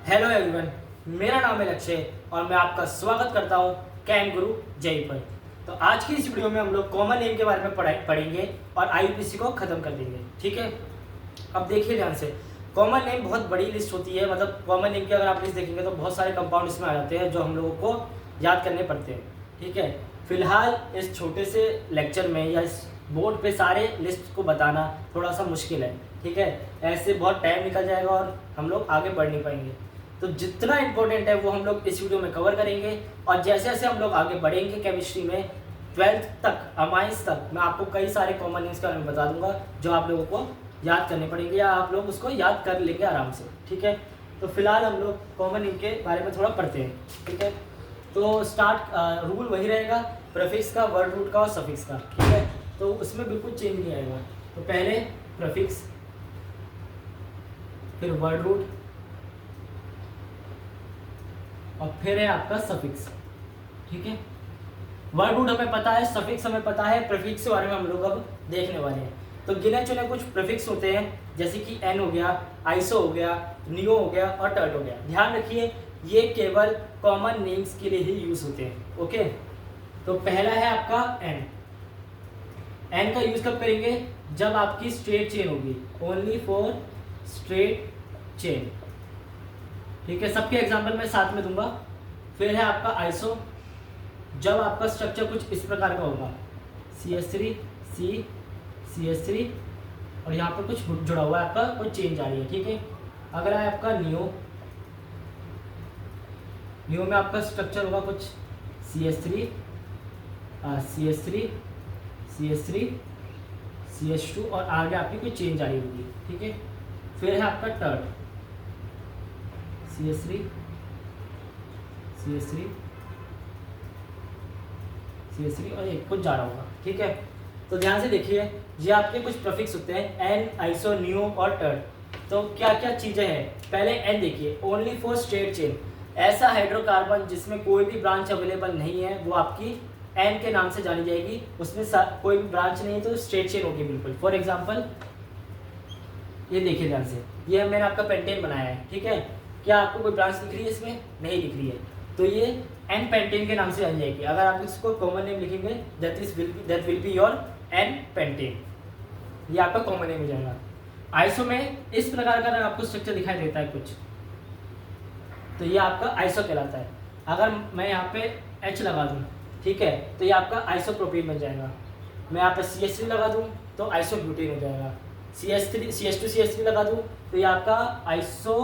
Hello everyone, मेरा नाम है लक्ष्य और मैं आपका स्वागत करता हूं कैम गुरु जय पर। तो आज की इस वीडियो में हम लोग कॉमन नेम के बारे में पढ़ेंगे और आईयूपीएसी को ख़त्म कर देंगे। ठीक है, अब देखिए ध्यान से। कॉमन नेम बहुत बड़ी लिस्ट होती है, मतलब कॉमन नेम की अगर आप लिस्ट देखेंगे तो बहुत सारे कंपाउंड इसमें आ जाते हैं जो हम लोगों को याद करने पड़ते हैं। ठीक है, फिलहाल इस छोटे से लेक्चर में या इस बोर्ड पे सारे लिस्ट को बताना थोड़ा सा मुश्किल है। ठीक है, ऐसे बहुत टाइम निकल जाएगा और हम लोग आगे बढ़ नहीं पाएंगे। तो जितना इम्पोर्टेंट है वो हम लोग इस वीडियो में कवर करेंगे और जैसे जैसे हम लोग आगे बढ़ेंगे केमिस्ट्री में 12th तक, अमाइंस तक, मैं आपको कई सारे कॉमन नेम्स के बारे में बता दूंगा जो आप लोगों को याद करने पड़ेंगे या आप लोग उसको याद कर लेंगे आराम से। ठीक है, तो फिलहाल हम लोग कॉमन नेम के बारे में थोड़ा पढ़ते हैं। ठीक है, तो स्टार्ट रूल वही रहेगा, प्रीफिक्स का, वर्ड रूट का और सफिक्स का। ठीक है, तो उसमें बिल्कुल चेंज नहीं आएगा। तो पहले प्रीफिक्स, फिर वर्ड रूट और फिर है आपका सफिक्स। ठीक है, वर्ड रूट हमें पता है, सफिक्स हमें पता है, प्रीफिक्स के बारे में हम लोग अब देखने वाले हैं। तो गिने चुने कुछ प्रीफिक्स होते हैं जैसे कि एन हो गया, आइसो हो गया, नियो हो गया और टर्ट हो गया। ध्यान रखिए ये केवल कॉमन नेम्स के लिए ही यूज होते हैं। ओके, तो पहला है आपका एन। एन का यूज कब करेंगे? जब आपकी स्ट्रेट चेन होगी, ओनली फॉर स्ट्रेट चेन। ठीक है, सबके एग्जाम्पल मैं साथ में दूंगा। फिर है आपका आइसो, जब आपका स्ट्रक्चर कुछ इस प्रकार का होगा, CH3 C CH3 और यहाँ पर कुछ जुड़ा हुआ है, आपका कोई चेंज आ रही है। ठीक है, अगला है आपका नियो। नियो में आपका स्ट्रक्चर होगा कुछ CH3 CH3 CH3 CH2 और आगे आपकी कोई चेंज आ रही होगी। ठीक है, फिर है आपका टर्ट, CH3 CH3 CH3 और एक कुछ जा रहा होगा। ठीक है, तो ध्यान से देखिए ये आपके कुछ प्रीफिक्स होते हैं, एन, आइसो, नियो और टर्ट। तो क्या क्या चीज़ें हैं? पहले एन देखिए, ओनली फॉर स्ट्रेट चेन। ऐसा हाइड्रोकार्बन जिसमें कोई भी ब्रांच अवेलेबल नहीं है वो आपकी एन के नाम से जानी जाएगी। उसमें कोई भी ब्रांच नहीं है तो स्ट्रेट चेन होगी बिल्कुल। फॉर एग्जाम्पल ये देखिए ध्यान से, ये मैंने आपका पेंटेन बनाया है। ठीक है, क्या आपको कोई ब्रांच दिख रही है? इसमें नहीं दिख रही है, तो ये एन पेंटेन के नाम से जानी जाएगी। अगर आप इसको कॉमन नेम लिखेंगे that will be your an patent, ये आपका कॉमन नेम हो जाएगा। आइसो में इस प्रकार का आपको स्ट्रक्चर दिखाई देता है कुछ, तो ये आपका आइसो कहलाता है। अगर मैं यहाँ पे H लगा दूँ, ठीक है, तो ये आपका आइसोप्रोपेन बन जाएगा। मैं यहाँ पे CH3 लगा दूँ तो आइसोब्यूटेन हो जाएगा। CH2 CH3 लगा दूँ तो ये आपका आइसो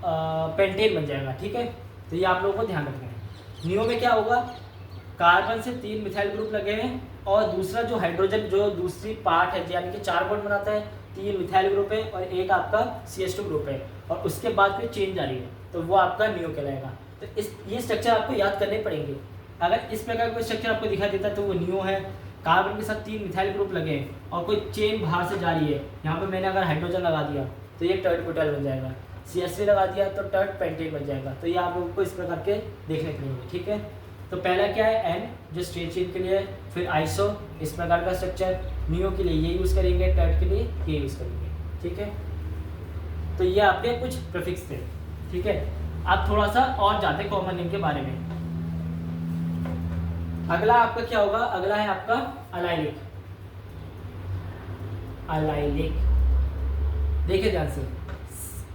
पेंटेन बन जाएगा। ठीक है, तो ये आप लोगों को ध्यान रखना है। नियो में क्या होगा? कार्बन से 3 मिथाइल ग्रुप लगे हैं और दूसरा जो हाइड्रोजन जो दूसरी पार्ट है यानी कि 4 बॉन्ड बनाता है, 3 मिथाइल ग्रुप है और एक आपका CH2 ग्रुप है और उसके बाद फिर चेंज आ रही है, तो वो आपका नियो कहलाएगा। तो ये स्ट्रक्चर आपको याद करने पड़ेंगे। अगर इस प्रकार का कोई स्ट्रक्चर आपको दिखाई देता है तो वो नियो है। कार्बन के साथ 3 मिथाइल ग्रुप लगे हैं और कोई चेन बाहर से जा रही है, यहाँ पर मैंने अगर हाइड्रोजन लगा दिया तो ये टर्ट ब्यूटाइल बन जाएगा। CH3 लगा दिया तो टर्ट पेंटेन बन जाएगा। तो ये आप लोगों को इस प्रकार के देखने पड़ेंगे। ठीक है, तो पहला क्या है? एन जो स्ट्रेट चेन के लिए है, फिर आइसो इस प्रकार का स्ट्रक्चर, नियो के लिए ये यूज़ करेंगे, टर्ट के लिए ये यूज़ करेंगे। ठीक है, तो ये आपके कुछ प्रीफिक्स थे। ठीक है, आप थोड़ा सा और जाते हैं कॉमन नेम के बारे में। अगला आपका क्या होगा? अगला है आपका अलाइलिक। अलाइलिक देखिए ध्यान से,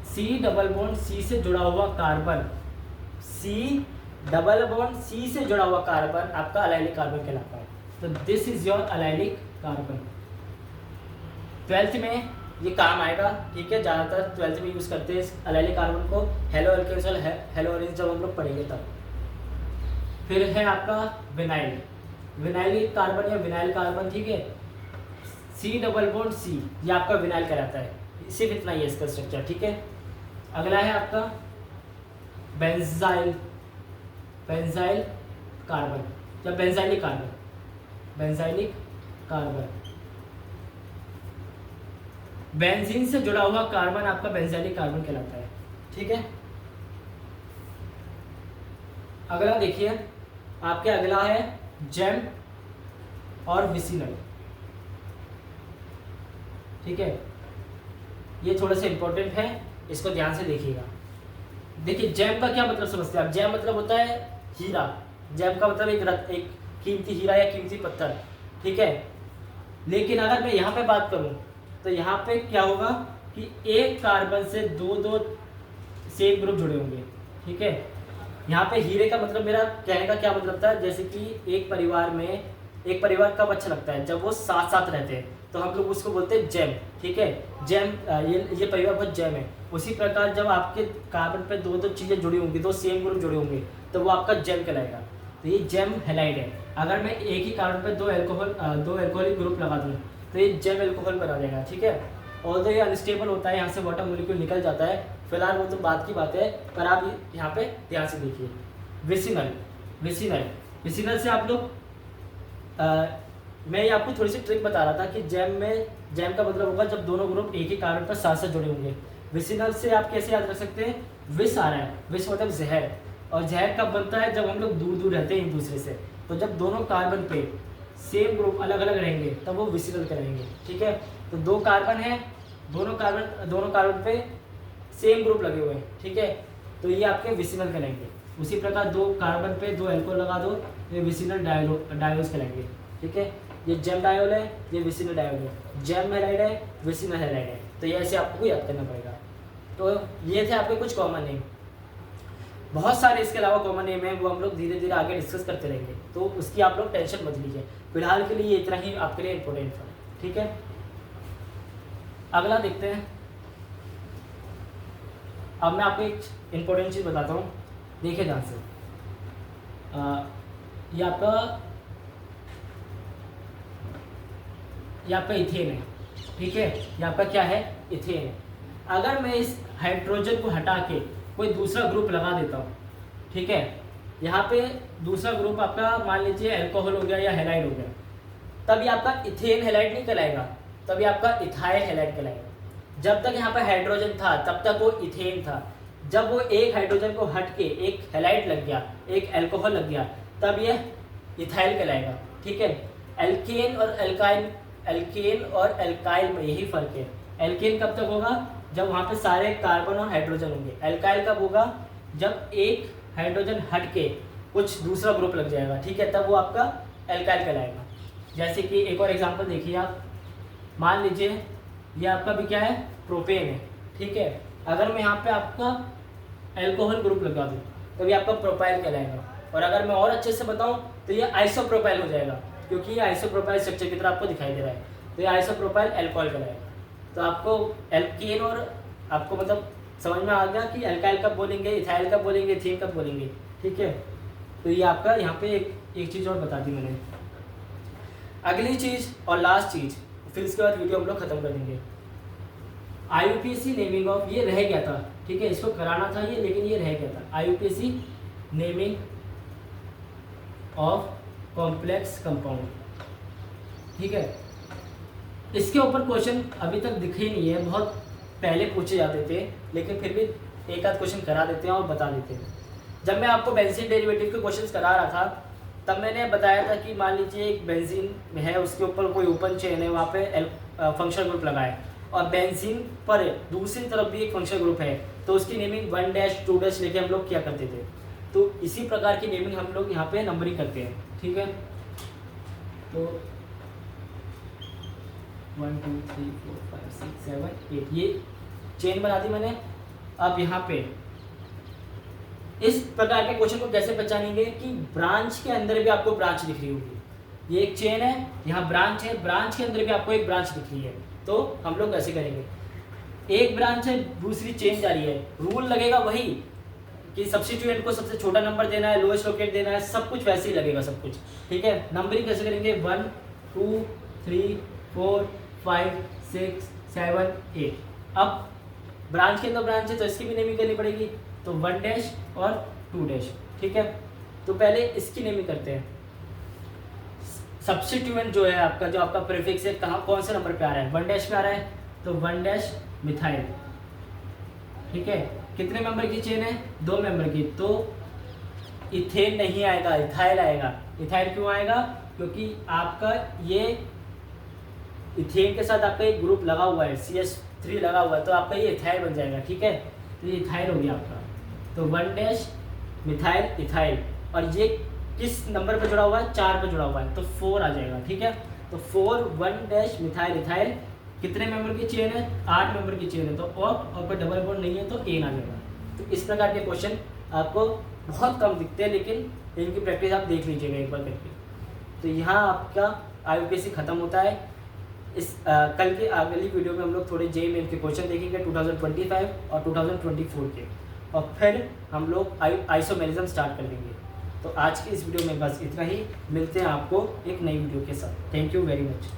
C डबल बॉन्ड C से जुड़ा हुआ carbon, C double bond C से जुड़ा हुआ कार्बन आपका अलाइलिक कार्बन कहलाता है। तो this is your allylic carbon. 12th में ये काम आएगा। ठीक है, ज़्यादातर 12th में यूज़ करते हैं इस अलाइलिक कार्बन को, हेलो अल्केन्स और हेलो ऑरेंज जब हम लोग पढ़ेंगे तब। फिर है आपका विनाइल, विनाइलिक कार्बन या विनाइल कार्बन। ठीक है, C डबल बॉन्ड C ये आपका विनाइल कहलाता है। सिर्फ इतना ही है इसका स्ट्रक्चर। ठीक है, अगला है आपका बेंजाइल, बेंजाइल कार्बन या benzylic carbon, benzylic carbon. Benzene से जुड़ा हुआ कार्बन आपका बेंजाइलिक कार्बन कहलाता है। ठीक है, अगला देखिए आपके, अगला है जेम और विसिनल। ठीक है, ये थोड़ा सा इंपॉर्टेंट है, इसको ध्यान से देखिएगा। देखिए जैम का क्या मतलब समझते हैं आप? जैम मतलब होता है हीरा। जैम का मतलब एक कीमती हीरा या कीमती पत्थर, ठीक है। लेकिन अगर मैं यहाँ पे बात करूँ तो यहाँ पे क्या होगा कि एक कार्बन से दो दो सेम ग्रुप जुड़े होंगे, ठीक है। यहाँ पे हीरे का मतलब, मेरा कहने का क्या मतलब था, जैसे कि एक परिवार में, एक परिवार कब अच्छा लगता है? जब वो साथ साथ रहते हैं, तो हम लोग उसको बोलते हैं जैम, ठीक है। जैम, ये परिवार बहुत जैम है। उसी प्रकार जब आपके कार्बन पे दो दो चीज़ें जुड़ी होंगी, दो सेम ग्रुप जुड़े होंगे, तो वो आपका जैम कहलाएगा। तो ये जैम हैलाइड है। अगर मैं एक ही कार्बन पे दो एल्कोहलिक ग्रुप लगा दूँ तो ये जैम एल्कोहल बना देगा, ठीक है। और तो ये अनस्टेबल होता है, यहाँ से वाटर मोलिक्यूल निकल जाता है। फिलहाल वो तो बात की बात है, पर आप यहाँ पे ध्यान से देखिए। विसिनल, विसिनल, विसिनल से आप लोग मैं ये आपको थोड़ी सी ट्रिक बता रहा था कि जैम का मतलब होगा जब दोनों ग्रुप एक ही कार्बन पर साथ साथ जुड़े होंगे। विसिनल से आप कैसे याद रख सकते हैं? विष आ रहा है, विष मतलब जहर। और जहर कब बनता है? जब हम लोग दूर दूर रहते हैं एक दूसरे से। तो जब दोनों कार्बन पे सेम ग्रुप अलग अलग रहेंगे तब वो विसिनल कहलाएंगे, ठीक है। तो दो कार्बन है, दोनों कार्बन पे सेम ग्रुप लगे हुए हैं, ठीक है। तो ये आपके विसिनल कहलाएंगे। उसी प्रकार दो कार्बन पे दो एल्कोहल लगा दो, ये विसिनल डायोल्स कहलाएंगे, ठीक है। ये जैम डायोल है, ये विसिनल डायोल है। जैम हैलाइड है, विसिनल हैलाइड है। तो ये ऐसे आपको याद करना पड़ेगा। तो ये थे आपके कुछ कॉमन नेम। बहुत सारे इसके अलावा कॉमन नेम है, वो हम लोग धीरे धीरे आगे डिस्कस करते रहेंगे, तो उसकी आप लोग टेंशन मत लीजिए। फिलहाल के लिए ये इतना ही आपके लिए इम्पोर्टेंट था, ठीक है। अगला देखते हैं। अब मैं आपको एक इम्पोर्टेंट चीज़ बताता हूँ, देखिए ध्यान से। ये आपका इथेन है, ठीक है। ये आपका क्या है? इथेन है। अगर मैं इस हाइड्रोजन को हटा के कोई दूसरा ग्रुप लगा देता हूँ, ठीक है। यहाँ पे दूसरा ग्रुप आपका मान लीजिए अल्कोहल हो गया या हैलाइड हो गया, तभी आपका इथेन हैलाइड नहीं कहलाएगा, तभी आपका इथाइल हैलाइड कहलाएगा। जब तक यहाँ पर हाइड्रोजन था तब तक वो इथेन था। जब वो एक हाइड्रोजन को हट के एक हैलाइड लग गया, एक अल्कोहल लग गया, तब ये इथाइल कहलाएगा, ठीक है। एल्केन और एल्काइल में यही फर्क है। एल्केन कब तक होगा? जब वहाँ पे सारे कार्बन और हाइड्रोजन होंगे। एल्काइल कब होगा? जब एक हाइड्रोजन हट के कुछ दूसरा ग्रुप लग जाएगा, ठीक है, तब वो आपका एल्काइल कहलाएगा। जैसे कि एक और एग्जांपल देखिए आप, मान लीजिए ये आपका भी क्या है? प्रोपेन है, ठीक है। अगर मैं यहाँ पे आपका एल्कोहल ग्रुप लगा दूँ तभी आपका प्रोपाइल कहलाएगा। और अगर मैं और अच्छे से बताऊँ तो ये आइसोप्रोपाइल हो जाएगा, क्योंकि ये आइसोप्रोपाइल स्ट्रक्चर की तरह आपको दिखाई दे रहा है। तो ये आइसोप्रोपाइल एल्कोहल कहलाएगा। तो आपको एल्केन और आपको मतलब समझ में आ गया कि एल्काइल कब बोलेंगे, इथाइल कब बोलेंगे, इथेन कब बोलेंगे, ठीक है। तो ये आपका यहाँ पे एक चीज़ और बता दी मैंने। अगली चीज़ और लास्ट चीज़, फिर इसके बाद वीडियो हम लोग खत्म कर देंगे। IUPAC नेमिंग ऑफ, ये रह गया था, ठीक है, इसको कराना था ये, लेकिन ये रह गया था। IUPAC naming of complex compound, ठीक है। इसके ऊपर क्वेश्चन अभी तक दिखे नहीं है, बहुत पहले पूछे जाते थे, लेकिन फिर भी एक आध क्वेश्चन करा देते हैं और बता देते हैं। जब मैं आपको बेंजीन डेरिवेटिव के क्वेश्चंस करा रहा था तब मैंने बताया था कि मान लीजिए एक बेंजीन है, उसके ऊपर कोई ओपन चेन है, वहाँ पे फंक्शनल ग्रुप लगा है, और बेंजीन पर दूसरी तरफ भी एक फंक्शनल ग्रुप है, तो उसकी नेमिंग 1 2 लेके हम लोग क्या करते थे। तो इसी प्रकार की नेमिंग हम लोग यहाँ पे नंबरिंग करते हैं, ठीक है। तो 1 2 3 4 5 6 7 8 ये चेन बना दी मैंने। अब यहाँ पे इस प्रकार के क्वेश्चन को कैसे पहचानेंगे कि ब्रांच के अंदर भी आपको ब्रांच दिख रही होगी। ये एक चेन है, यहाँ ब्रांच है, ब्रांच के अंदर भी आपको एक ब्रांच दिख रही है, तो हम लोग कैसे करेंगे? एक ब्रांच है, दूसरी चेन जा रही है, रूल लगेगा वही कि सब्स्टिट्यूएंट को सबसे छोटा नंबर देना है, लोएस्ट लोकेट देना है, सब कुछ वैसे ही लगेगा सब कुछ, ठीक है। नंबरिंग कैसे करेंगे? 1 2 3 4 5 6 7 8। अब ब्रांच के अंदर ब्रांच है तो इसकी भी नेमिंग करनी पड़ेगी, तो 1 और 2, ठीक है। तो पहले इसकी नेमिंग करते हैं। सब्स्टिट्यूएंट जो है आपका, जो आपका प्रीफिक्स है, कहाँ कौन से नंबर पे आ रहा है? 1 पे आ रहा है, तो 1 मिथाइल, ठीक है। कितने मेंबर की चेन है? 2 मेंबर की, तो इथेन नहीं आएगा, इथाइल आएगा। इथाइल क्यों आएगा? क्योंकि आपका ये इथेन के साथ आपका एक ग्रुप लगा हुआ है, CH3 लगा हुआ है, तो आपका ये इथाइल बन जाएगा, ठीक है। तो ये इथाइल हो गया आपका। तो 1 डैश मिथाइल इथाइल, और ये किस नंबर पर जुड़ा हुआ है, 4 पर जुड़ा हुआ है, तो 4 आ जाएगा। ठीक है, तो 4 1 डैश मिथाइल इथाइल कितने मेंबर की चेन है, 8 मेंबर की चेन है, तो और कोई डबल बॉन्ड नहीं है तो एन आ जाएगा। तो इस प्रकार के क्वेश्चन आपको बहुत कम दिखते हैं, लेकिन इनकी प्रैक्टिस आप देख लीजिएगा एक बार करके। तो यहाँ आपका IUPAC खत्म होता है। इस कल के अगली वीडियो में हम लोग थोड़े JEE मेन के क्वेश्चन देखेंगे 2025 और 2024 के, और फिर हम लोग आइसोमेरिज्म स्टार्ट कर देंगे। तो आज की इस वीडियो में बस इतना ही, मिलते हैं आपको एक नई वीडियो के साथ। Thank you very much.